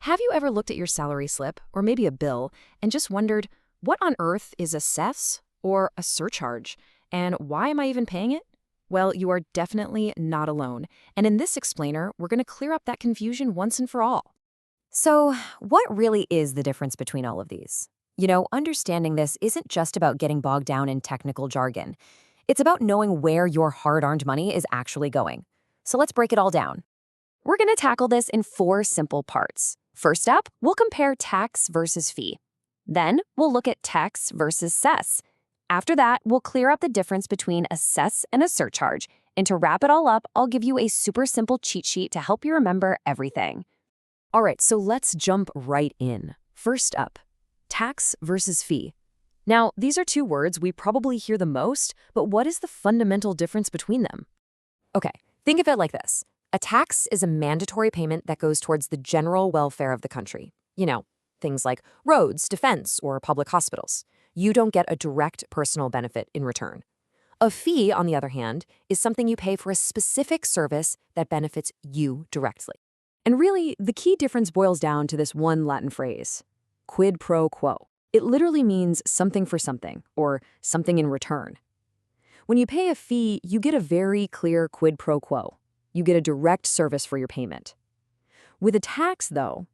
Have you ever looked at your salary slip, or maybe a bill, and just wondered, what on earth is a cess or a surcharge? And why am I even paying it? Well, you are definitely not alone. And in this explainer, we're going to clear up that confusion once and for all. So, what really is the difference between all of these? Understanding this isn't just about getting bogged down in technical jargon. It's about knowing where your hard-earned money is actually going. So let's break it all down. We're going to tackle this in 4 simple parts. First up, we'll compare tax versus fee. Then, we'll look at tax versus cess. After that, we'll clear up the difference between a cess and a surcharge. And to wrap it all up, I'll give you a super simple cheat sheet to help you remember everything. All right, so let's jump right in. First up, tax versus fee. Now, these are 2 words we probably hear the most, but what is the fundamental difference between them? Okay, think of it like this. A tax is a mandatory payment that goes towards the general welfare of the country. Things like roads, defense, or public hospitals. You don't get a direct personal benefit in return. A fee, on the other hand, is something you pay for a specific service that benefits you directly. And really, the key difference boils down to this one Latin phrase, quid pro quo. It literally means something for something, or something in return. When you pay a fee, you get a very clear quid pro quo. You get a direct service for your payment. With a tax, though,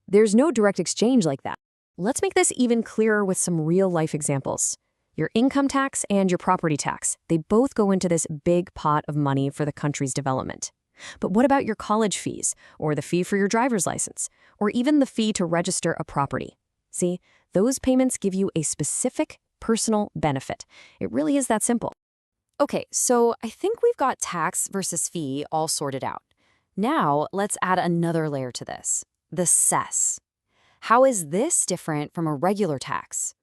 there's no direct exchange like that. Let's make this even clearer with some real-life examples. Your income tax and your property tax, they both go into this big pot of money for the country's development. But what about your college fees, or the fee for your driver's license, or even the fee to register a property? See, those payments give you a specific personal benefit. It really is that simple. Okay, so I think we've got tax versus fee all sorted out. Now, let's add another layer to this, the cess. How is this different from a regular tax?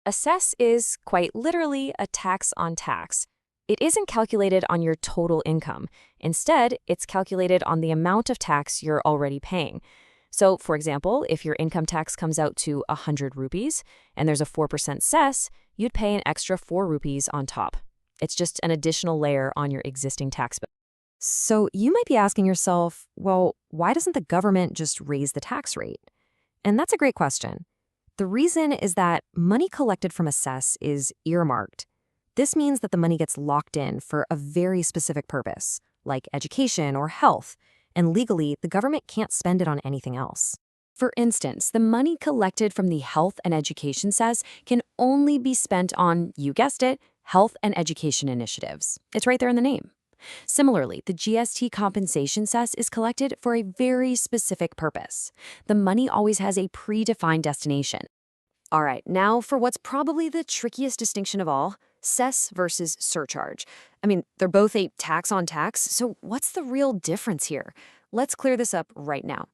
A cess is, quite literally, a tax on tax. It isn't calculated on your total income. Instead, it's calculated on the amount of tax you're already paying. So, for example, if your income tax comes out to 100 rupees and there's a 4% cess, you'd pay an extra 4 rupees on top. It's just an additional layer on your existing tax bill. So you might be asking yourself, well, why doesn't the government just raise the tax rate? And that's a great question. The reason is that money collected from a cess is earmarked. This means that the money gets locked in for a very specific purpose, like education or health, and legally, the government can't spend it on anything else. For instance, the money collected from the health and education cess can only be spent on, you guessed it, health and education initiatives. It's right there in the name. Similarly, the GST compensation cess is collected for a very specific purpose. The money always has a predefined destination. All right, now for what's probably the trickiest distinction of all, cess versus surcharge. They're both a tax on tax, so what's the real difference here? Let's clear this up right now.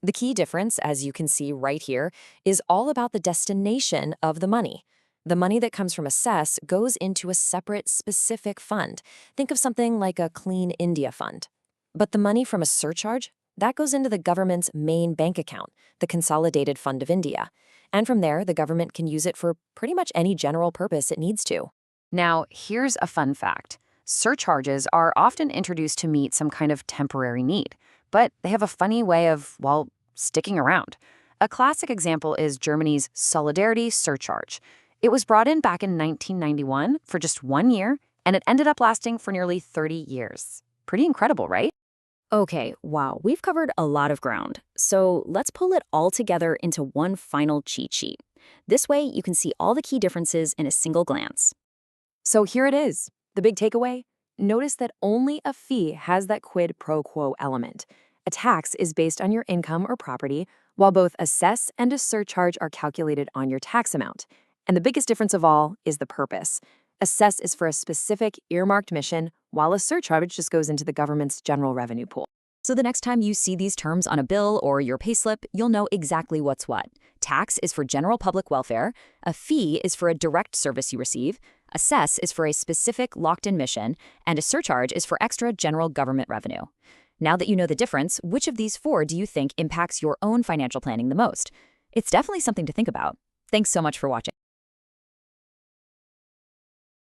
The key difference, as you can see right here, is all about the destination of the money. The money that comes from a cess goes into a separate, specific fund. Think of something like a Clean India fund. But the money from a surcharge, that goes into the government's main bank account, the Consolidated Fund of India. And from there, the government can use it for pretty much any general purpose it needs to. Now, here's a fun fact. Surcharges are often introduced to meet some kind of temporary need, but they have a funny way of, well, sticking around. A classic example is Germany's Solidarity Surcharge. It was brought in back in 1991 for just 1 year, and it ended up lasting for nearly 30 years. Pretty incredible, right? Okay, wow, we've covered a lot of ground. So let's pull it all together into one final cheat sheet. This way, you can see all the key differences in a single glance. So here it is, the big takeaway. Notice that only a fee has that quid pro quo element. A tax is based on your income or property, while both a cess and a surcharge are calculated on your tax amount. And the biggest difference of all is the purpose. A cess is for a specific earmarked mission, while a surcharge just goes into the government's general revenue pool. So the next time you see these terms on a bill or your payslip, you'll know exactly what's what. Tax is for general public welfare, a fee is for a direct service you receive, a cess is for a specific locked-in mission, and a surcharge is for extra general government revenue. Now that you know the difference, which of these 4 do you think impacts your own financial planning the most? It's definitely something to think about. Thanks so much for watching.